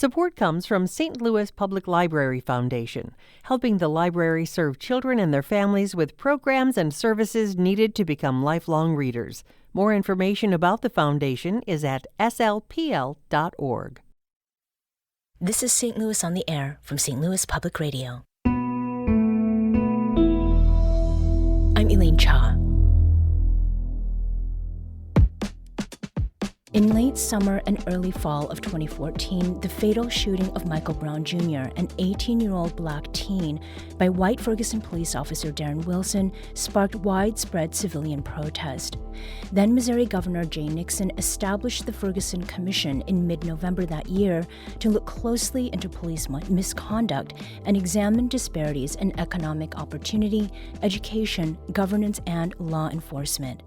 Support comes from St. Louis Public Library Foundation, helping the library serve children and their families with programs and services needed to become lifelong readers. More information about the foundation is at slpl.org. This is St. Louis on the Air from St. Louis Public Radio. I'm Elaine Cha. In late summer and early fall of 2014, the fatal shooting of Michael Brown Jr., an 18-year-old black teen, by white Ferguson police officer Darren Wilson sparked widespread civilian protest. Then Missouri Governor Jay Nixon established the Ferguson Commission in mid-November that year to look closely into police misconduct and examine disparities in economic opportunity, education, governance, and law enforcement.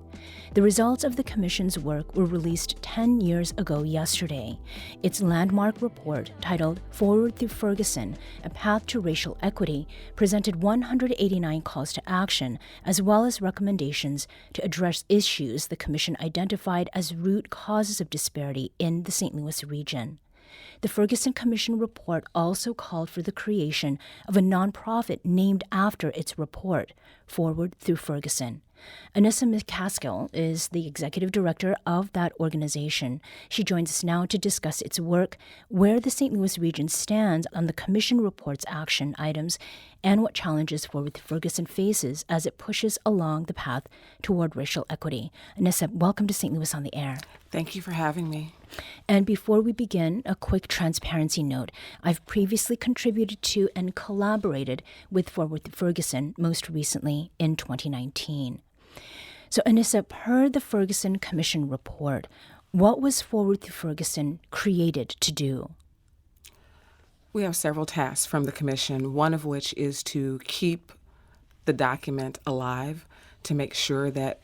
The results of the Commission's work were released 10 years ago yesterday. Its landmark report, titled Forward Through Ferguson, A Path to Racial Equity, presented 189 calls to action, as well as recommendations to address issues the Commission identified as root causes of disparity in the St. Louis region. The Ferguson Commission report also called for the creation of a nonprofit named after its report, Forward Through Ferguson. Annissa McCaskill is the executive director of that organization. She joins us now to discuss its work, where the St. Louis region stands on the Commission report's action items, and what challenges Forward Through Ferguson faces as it pushes along the path toward racial equity. Annissa, welcome to St. Louis on the Air. Thank you for having me. And before we begin, a quick transparency note. I've previously contributed to and collaborated with Forward Through Ferguson, most recently in 2019. So, Annissa, per the Ferguson Commission report, what was Forward Through Ferguson created to do? We have several tasks from the Commission, one of which is to keep the document alive, to make sure that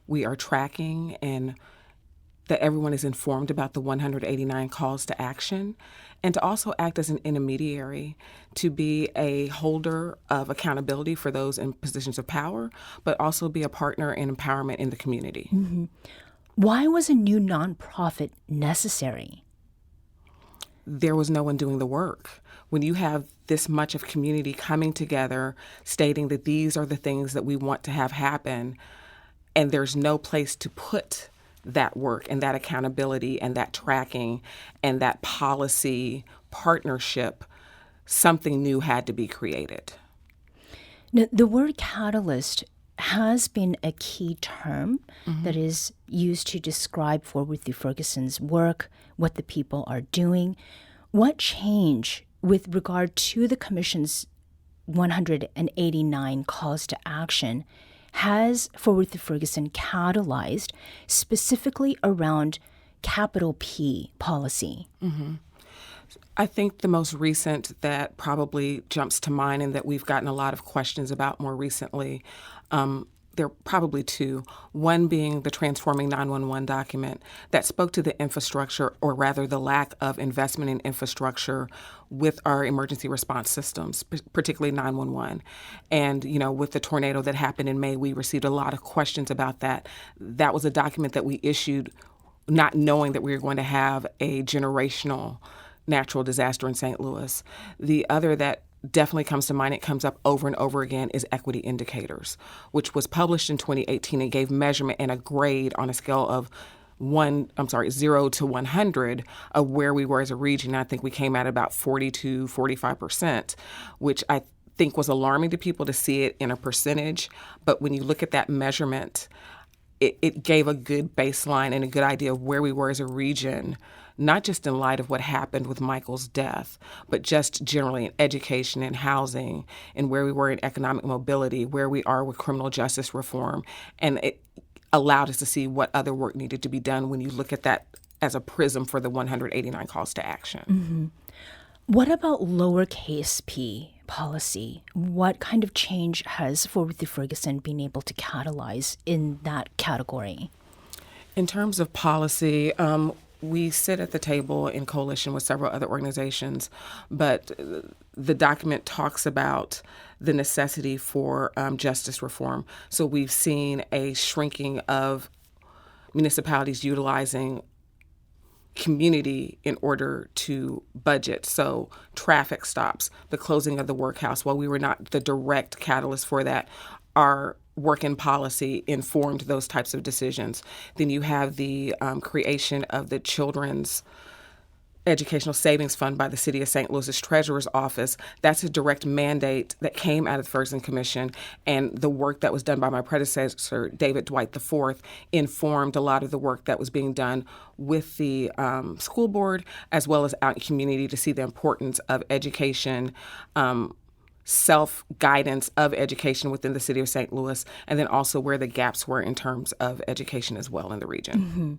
we are tracking and that everyone is informed about the 189 calls to action, and to also act as an intermediary, to be a holder of accountability for those in positions of power, but also be a partner in empowerment in the community. Mm-hmm. Why was a new nonprofit necessary? There was no one doing the work. When you have this much of community coming together, stating that these are the things that we want to have happen, and there's no place to put that work and that accountability and that tracking and that policy partnership, something new had to be created. Now, the word catalyst has been a key term that is used to describe Forward Through Ferguson's work, what the people are doing. What change with regard to the Commission's 189 calls to action has Forward Through Ferguson catalyzed specifically around capital P policy? Mm-hmm. I think the most recent that probably jumps to mind and that we've gotten a lot of questions about more recently, there are probably two. One being the Transforming 911 document that spoke to the infrastructure, or rather the lack of investment in infrastructure with our emergency response systems, particularly 911. And, with the tornado that happened in May, we received a lot of questions about that. That was a document that we issued not knowing that we were going to have a generational natural disaster in St. Louis. The other that definitely comes to mind, it comes up over and over again, is Equity Indicators, which was published in 2018 and gave measurement and a grade on a scale of 0 to 100 of where we were as a region. I think we came at about 40 to 45%, which I think was alarming to people to see it in a percentage. But when you look at that measurement, it gave a good baseline and a good idea of where we were as a region, not just in light of what happened with Michael's death, but just generally in education and housing and where we were in economic mobility, where we are with criminal justice reform. And it allowed us to see what other work needed to be done when you look at that as a prism for the 189 calls to action. Mm-hmm. What about lowercase p policy? What kind of change has Forward Through Ferguson been able to catalyze in that category? In terms of policy, we sit at the table in coalition with several other organizations, but the document talks about the necessity for justice reform. So we've seen a shrinking of municipalities utilizing community in order to budget. So traffic stops, the closing of the workhouse, while we were not the direct catalyst for that, our work in policy informed those types of decisions. Then you have the creation of the Children's Educational Savings Fund by the City of St. Louis's Treasurer's Office. That's a direct mandate that came out of the Ferguson Commission, and the work that was done by my predecessor, David Dwight IV, informed a lot of the work that was being done with the school board as well as out in community to see the importance of education, self-guidance of education within the City of St. Louis, and then also where the gaps were in terms of education as well in the region. Mm-hmm.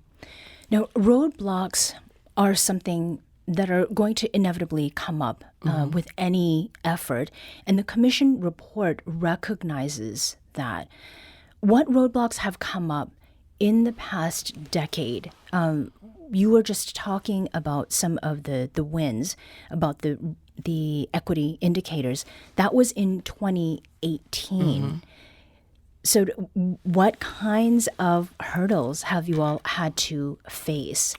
Now, roadblocks are something that are going to inevitably come up with any effort. And the Commission report recognizes that. What roadblocks have come up in the past decade? You were just talking about some of the wins, about the equity indicators. That was in 2018. So what kinds of hurdles have you all had to face?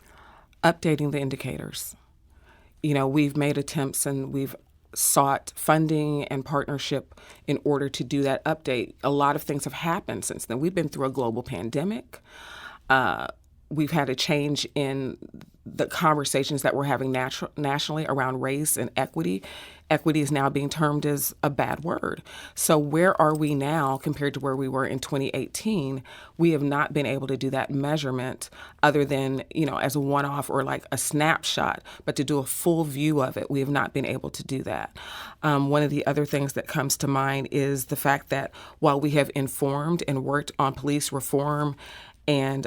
Updating the indicators. We've made attempts and we've sought funding and partnership in order to do that update. A lot of things have happened since then. We've been through a global pandemic. We've had a change in the conversations that we're having nationally around race and equity. Equity is now being termed as a bad word. So where are we now compared to where we were in 2018? We have not been able to do that measurement other than, as a one-off or like a snapshot, but to do a full view of it, we have not been able to do that. One of the other things that comes to mind is the fact that while we have informed and worked on police reform and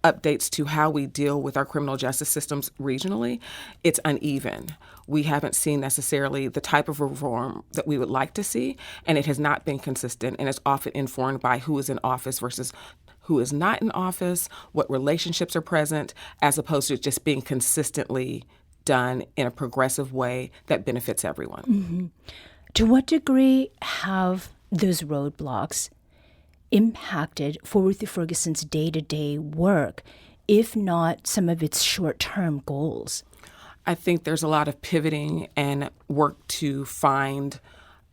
updates to how we deal with our criminal justice systems regionally, it's uneven. We haven't seen necessarily the type of reform that we would like to see, and it has not been consistent, and it's often informed by who is in office versus who is not in office, what relationships are present, as opposed to just being consistently done in a progressive way that benefits everyone. Mm-hmm. To what degree have those roadblocks impacted Forward Through Ferguson's day-to-day work, if not some of its short-term goals? I think there's a lot of pivoting and work to find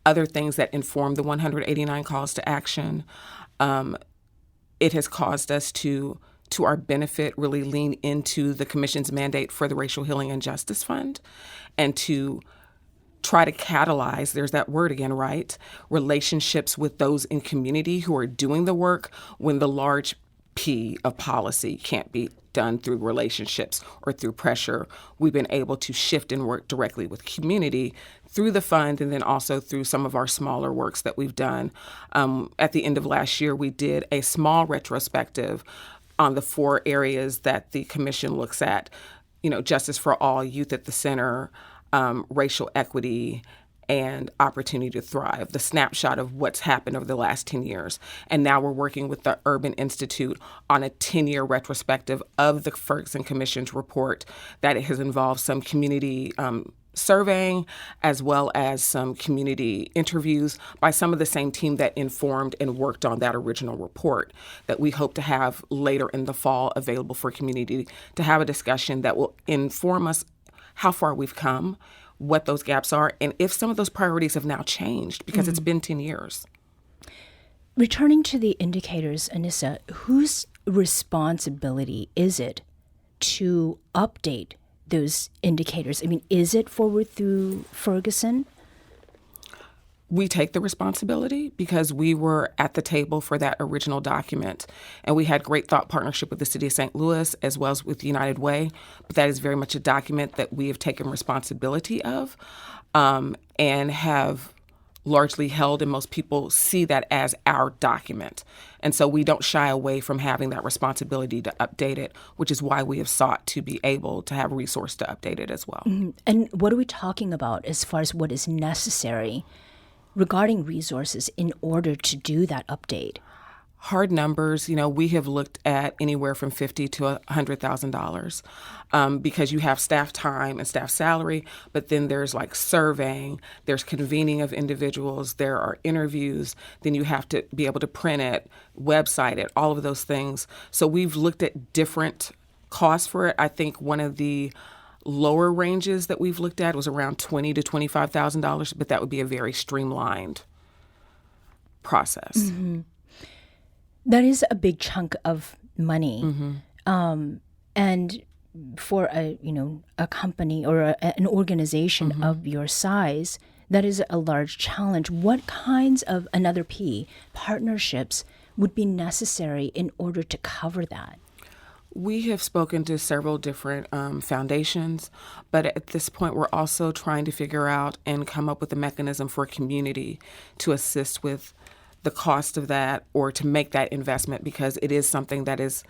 other things that inform the 189 calls to action. It has caused us to our benefit, really lean into the Commission's mandate for the Racial Healing and Justice Fund and to try to catalyze, there's that word again, right? Relationships with those in community who are doing the work when the large P of policy can't be done through relationships or through pressure. We've been able to shift and work directly with community through the fund and then also through some of our smaller works that we've done. At the end of last year, we did a small retrospective on the 4 areas that the Commission looks at, justice for all, youth at the center, racial equity, and opportunity to thrive, the snapshot of what's happened over the last 10 years. And now we're working with the Urban Institute on a 10-year retrospective of the Ferguson Commission's report that has involved some community surveying as well as some community interviews by some of the same team that informed and worked on that original report that we hope to have later in the fall available for community to have a discussion that will inform us how far we've come, what those gaps are, and if some of those priorities have now changed because it's been 10 years. Returning to the indicators, Annissa, whose responsibility is it to update those indicators? I mean, is it Forward Through Ferguson? We take the responsibility because we were at the table for that original document. And we had great thought partnership with the City of St. Louis as well as with United Way. But that is very much a document that we have taken responsibility of and have largely held, and most people see that as our document. And so we don't shy away from having that responsibility to update it, which is why we have sought to be able to have a resource to update it as well. Mm-hmm. And what are we talking about as far as what is necessary regarding resources in order to do that update? Hard numbers, we have looked at anywhere from $50,000 to $100,000 because you have staff time and staff salary, but then there's like surveying, there's convening of individuals, there are interviews, then you have to be able to print it, website it, all of those things. So we've looked at different cost for it, I think one of the lower ranges that we've looked at was around $20,000 to $25,000, but that would be a very streamlined process. Mm-hmm. That is a big chunk of money. And for a company or an organization of your size, that is a large challenge. What kinds of, another P, partnerships would be necessary in order to cover that? We have spoken to several different foundations, but at this point we're also trying to figure out and come up with a mechanism for a community to assist with the cost of that or to make that investment, because it is something that is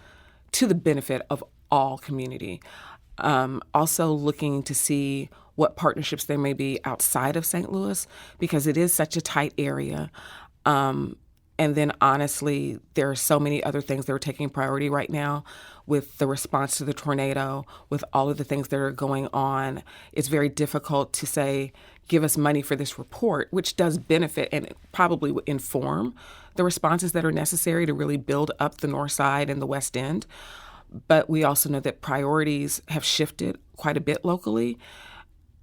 to the benefit of all community. Also looking to see what partnerships there may be outside of St. Louis, because it is such a tight area. And then honestly, there are so many other things that are taking priority right now with the response to the tornado, with all of the things that are going on. It's very difficult to say, give us money for this report, which does benefit and probably would inform the responses that are necessary to really build up the North Side and the West End. But we also know that priorities have shifted quite a bit locally,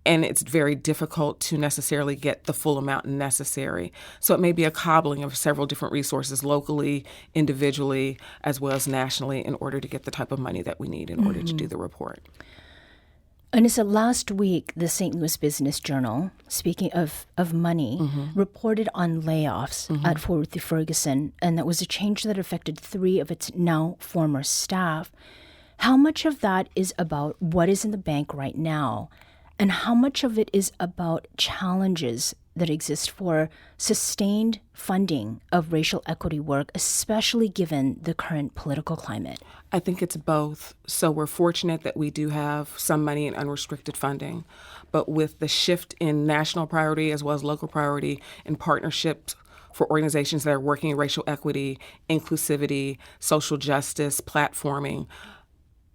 and it's very difficult to necessarily get the full amount necessary. So it may be a cobbling of several different resources locally, individually, as well as nationally in order to get the type of money that we need in order to do the report. Annissa, last week, the St. Louis Business Journal, speaking of money, reported on layoffs at Forward Through Ferguson, and that was a change that affected 3 of its now former staff. How much of that is about what is in the bank right now, and how much of it is about challenges that exist for sustained funding of racial equity work, especially given the current political climate? I think it's both. So we're fortunate that we do have some money in unrestricted funding, but with the shift in national priority as well as local priority in partnerships for organizations that are working in racial equity, inclusivity, social justice, platforming,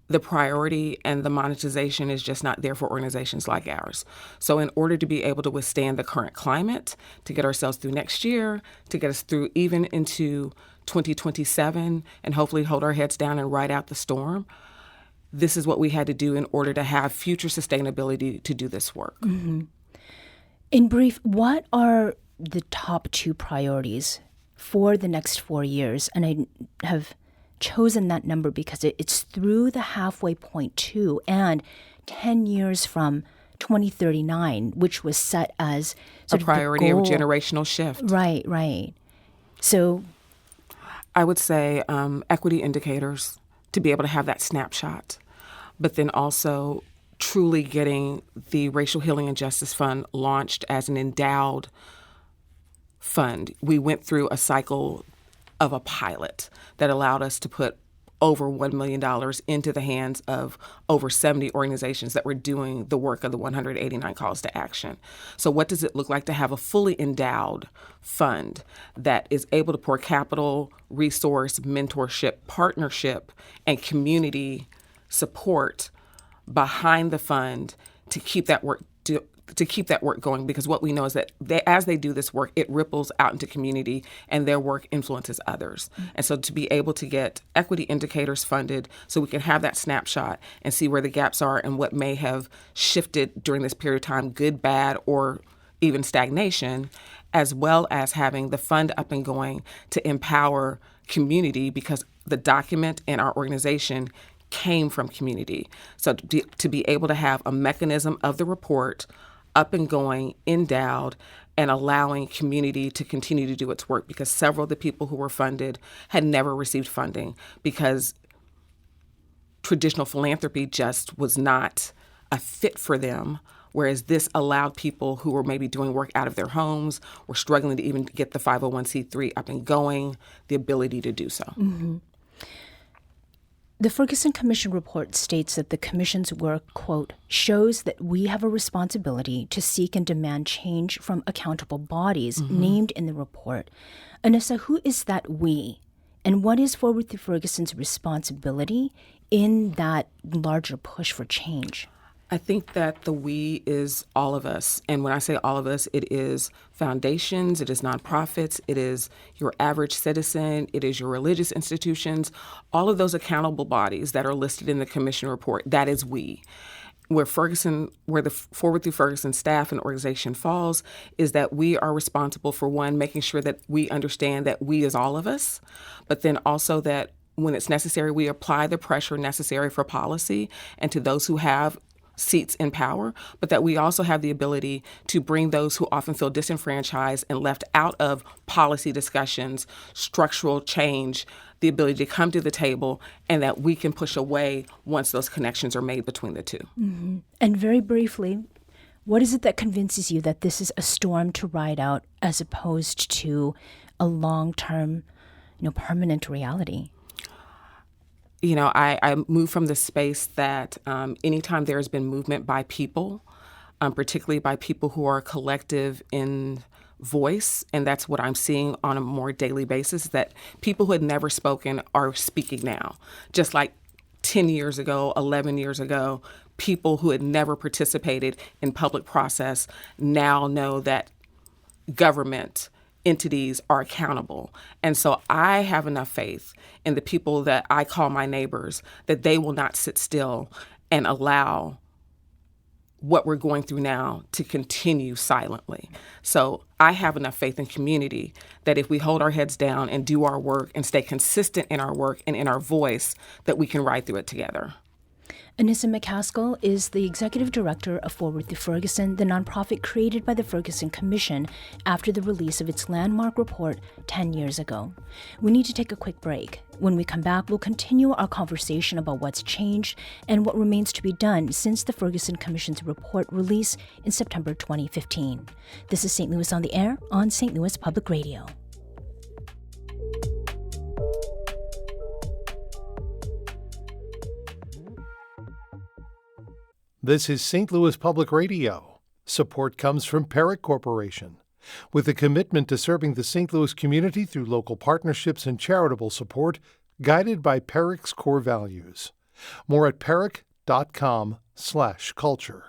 the priority and the monetization is just not there for organizations like ours. So in order to be able to withstand the current climate, to get ourselves through next year, to get us through even into 2027, and hopefully hold our heads down and ride out the storm, this is what we had to do in order to have future sustainability to do this work. In brief, what are the top 2 priorities for the next 4 years? And I have chosen that number because it's through the halfway point too, and 10 years from 2039, which was set as a priority of generational shift. Right. So I would say equity indicators, to be able to have that snapshot, but then also truly getting the Racial Healing and Justice Fund launched as an endowed fund. We went through a cycle of a pilot that allowed us to put over $1 million into the hands of over 70 organizations that were doing the work of the 189 calls to action. So what does it look like to have a fully endowed fund that is able to pour capital, resource, mentorship, partnership, and community support behind the fund to keep that work going, because what we know is that as they do this work, it ripples out into community and their work influences others. And so to be able to get equity indicators funded so we can have that snapshot and see where the gaps are and what may have shifted during this period of time, good, bad, or even stagnation, as well as having the fund up and going to empower community, because the document and our organization came from community. So to be able to have a mechanism of the report up and going, endowed, and allowing community to continue to do its work, because several of the people who were funded had never received funding because traditional philanthropy just was not a fit for them, whereas this allowed people who were maybe doing work out of their homes or struggling to even get the 501c3 up and going, the ability to do so. The Ferguson Commission report states that the Commission's work, quote, shows that we have a responsibility to seek and demand change from accountable bodies named in the report. Annissa, who is that we? And what is Forward Through Ferguson's responsibility in that larger push for change? I think that the we is all of us. And when I say all of us, it is foundations, it is nonprofits, it is your average citizen, it is your religious institutions, all of those accountable bodies that are listed in the commission report. That is we. Where the Forward Through Ferguson staff and organization falls is that we are responsible for, one, making sure that we understand that we is all of us, but then also that when it's necessary, we apply the pressure necessary for policy and to those who have seats in power, but that we also have the ability to bring those who often feel disenfranchised and left out of policy discussions, structural change, the ability to come to the table, and that we can push away once those connections are made between the two. Mm-hmm. And very briefly, what is it that convinces you that this is a storm to ride out as opposed to a long-term, permanent reality? I move from the space that anytime there has been movement by people, particularly by people who are collective in voice, and that's what I'm seeing on a more daily basis, that people who had never spoken are speaking now. Just like 10 years ago, 11 years ago, people who had never participated in public process now know that government entities are accountable. And so I have enough faith in the people that I call my neighbors that they will not sit still and allow what we're going through now to continue silently. So I have enough faith in community that if we hold our heads down and do our work and stay consistent in our work and in our voice, that we can ride through it together. Annissa McCaskill is the executive director of Forward Through Ferguson, the nonprofit created by the Ferguson Commission after the release of its landmark report 10 years ago. We need to take a quick break. When we come back, we'll continue our conversation about what's changed and what remains to be done since the Ferguson Commission's report release in September 2015. This is St. Louis on the Air on St. Louis Public Radio. This is St. Louis Public Radio. Support comes from Perrick Corporation. With a commitment to serving the St. Louis community through local partnerships and charitable support, guided by Perrick's core values. More at perrick.com/culture.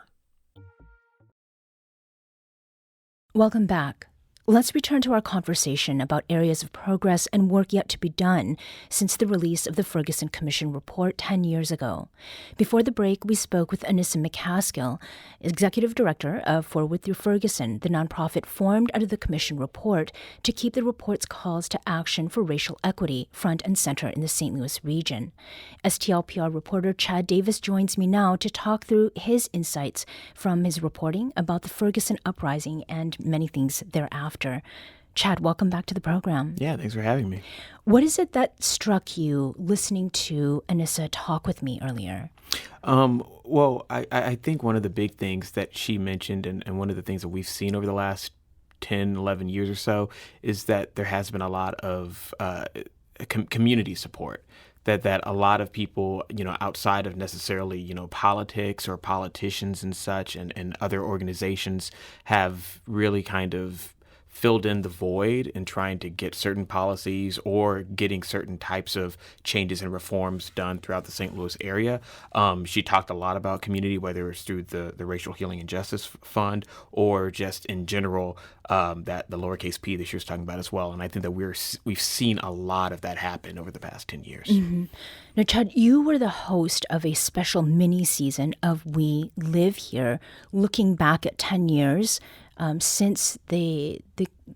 Welcome back. Let's return to our conversation about areas of progress and work yet to be done since the release of the Ferguson Commission report 10 years ago. Before the break, we spoke with Annissa McCaskill, Executive Director of Forward Through Ferguson, the nonprofit formed out of the Commission report to keep the report's calls to action for racial equity front and center in the St. Louis region. STLPR reporter Chad Davis joins me now to talk through his insights from his reporting about the Ferguson Uprising and many things thereafter. Chad, welcome back to the program. Yeah, thanks for having me. What is it that struck you listening to Annissa talk with me earlier? Well, I think one of the big things that she mentioned and one of the things that we've seen over the last 10, 11 years or so is that there has been a lot of community support. That a lot of people, outside of necessarily, politics or politicians and such and other organizations have really kind of filled in the void in trying to get certain policies or getting certain types of changes and reforms done throughout the St. Louis area. She talked a lot about community, whether it's through the Racial Healing and Justice Fund or just in general, that the lowercase p that she was talking about as well. And I think that we've seen a lot of that happen over the past 10 years. Mm-hmm. Now, Chad, you were the host of a special mini-season of We Live Here, looking back at 10 years since the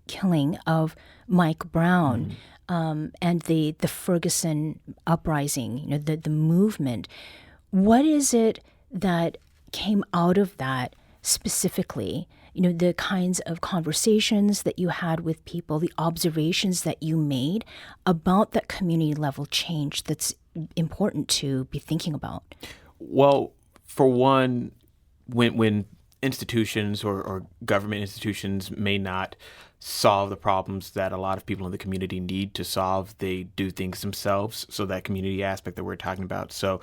killing of Mike Brown and the Ferguson Uprising, the movement. What is it that came out of that specifically? The kinds of conversations that you had with people, the observations that you made about that community level change that's important to be thinking about? Well, for one, when institutions or government institutions may not solve the problems that a lot of people in the community need to solve, they do things themselves. So that community aspect that we're talking about. So,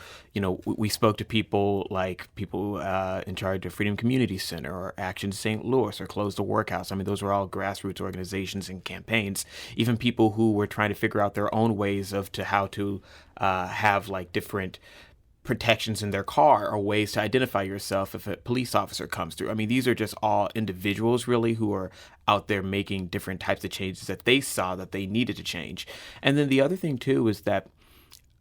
we spoke to people like people in charge of Freedom Community Center or Action St. Louis or Close the Workhouse. I mean, those were all grassroots organizations and campaigns. Even people who were trying to figure out their own ways how to have like different protections in their car or ways to identify yourself if a police officer comes through. I mean, these are just all individuals really who are out there making different types of changes that they saw that they needed to change. And then the other thing too is that,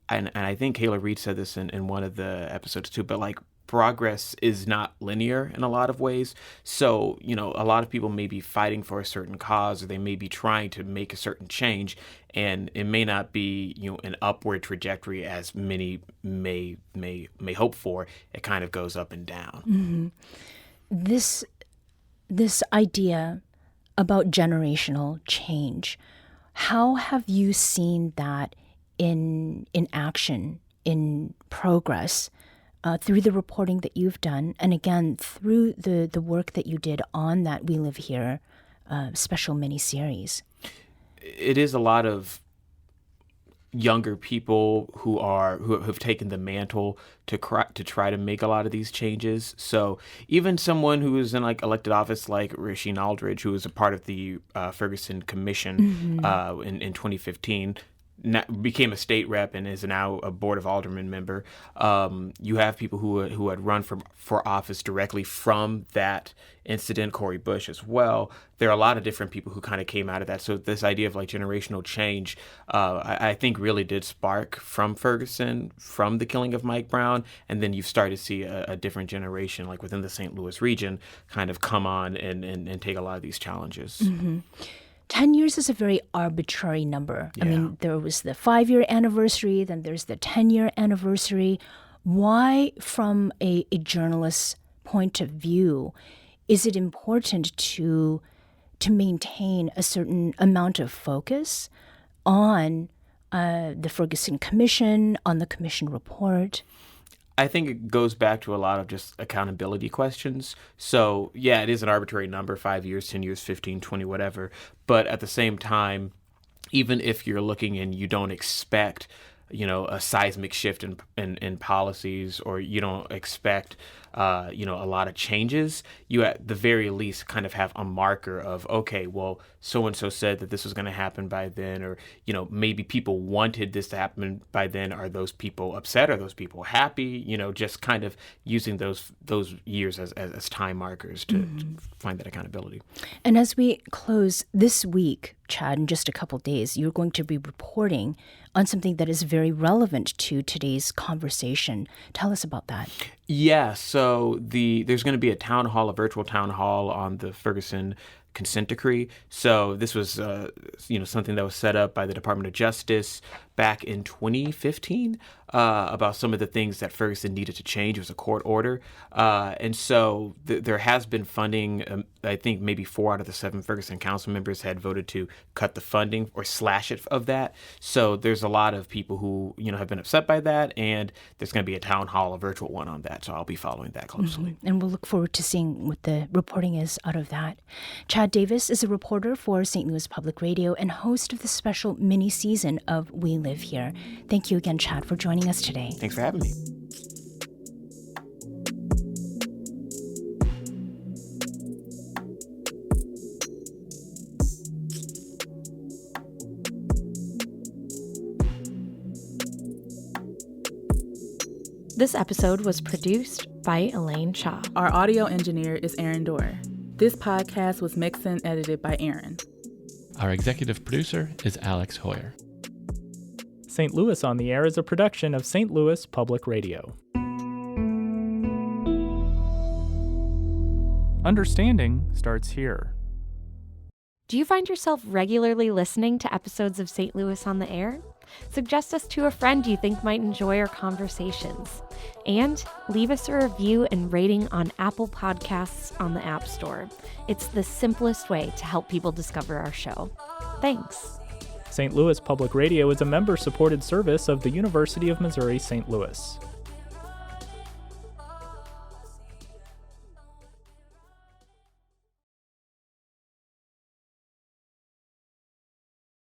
and I think Kayla Reed said this in one of the episodes too, but like progress is not linear in a lot of ways. So, you know, a lot of people may be fighting for a certain cause, or they may be trying to make a certain change, and it may not be, you know, an upward trajectory as many may hope for. It kind of goes up and down. Mm-hmm. This idea about generational change, how have you seen that in action, in progress, through the reporting that you've done, and again, through the work that you did on that We Live Here special mini-series? It is a lot of younger people who have taken the mantle to try to make a lot of these changes. So even someone who is in like elected office, like Rasheen Aldridge, who was a part of the Ferguson Commission in 2015, became a state rep and is now a Board of Aldermen member. You have people who had run for office directly from that incident, Cori Bush as well. There are a lot of different people who kind of came out of that. So this idea of like generational change, I think really did spark from Ferguson, from the killing of Mike Brown. And then you've started to see a different generation, like within the St. Louis region, kind of come on and take a lot of these challenges. Mm-hmm. 10 years is a very arbitrary number. Yeah. I mean, there was the 5-year anniversary, then there's the 10-year anniversary. Why, from a journalist's point of view, is it important to maintain a certain amount of focus on the Ferguson Commission, on the commission report? I think it goes back to a lot of just accountability questions. So, yeah, it is an arbitrary number, 5 years, 10 years, 15, 20, whatever. But at the same time, even if you're looking and you don't expect, you know, a seismic shift in policies, or you don't expect, you know, a lot of changes, you at the very least kind of have a marker of, okay, well, so-and-so said that this was going to happen by then, or, you know, maybe people wanted this to happen by then. Are those people upset? Are those people happy? You know, just kind of using those years as time markers to find that accountability. And as we close this week, Chad, in just a couple days, you're going to be reporting on something that is very relevant to today's conversation. Tell us about that. Yeah, so there's going to be a virtual town hall on the Ferguson consent decree. So this was, something that was set up by the Department of Justice back in 2015 about some of the things that Ferguson needed to change. It was a court order. And so there has been funding. I think maybe 4 out of the 7 Ferguson council members had voted to cut the funding or slash it of that. So there's a lot of people who, have been upset by that. And there's going to be a town hall, a virtual one on that. So I'll be following that closely. Mm-hmm. And we'll look forward to seeing what the reporting is out of that. Chad Davis is a reporter for St. Louis Public Radio and host of the special mini season of We Live Here. Thank you again, Chad, for joining us today. Thanks for having me. This episode was produced by Elaine Shaw. Our audio engineer is Aaron Dorr. This podcast was mixed and edited by Aaron. Our executive producer is Alex Hoyer. St. Louis on the Air is a production of St. Louis Public Radio. Understanding starts here. Do you find yourself regularly listening to episodes of St. Louis on the Air? Suggest us to a friend you think might enjoy our conversations. And leave us a review and rating on Apple Podcasts on the App Store. It's the simplest way to help people discover our show. Thanks. St. Louis Public Radio is a member-supported service of the University of Missouri St. Louis.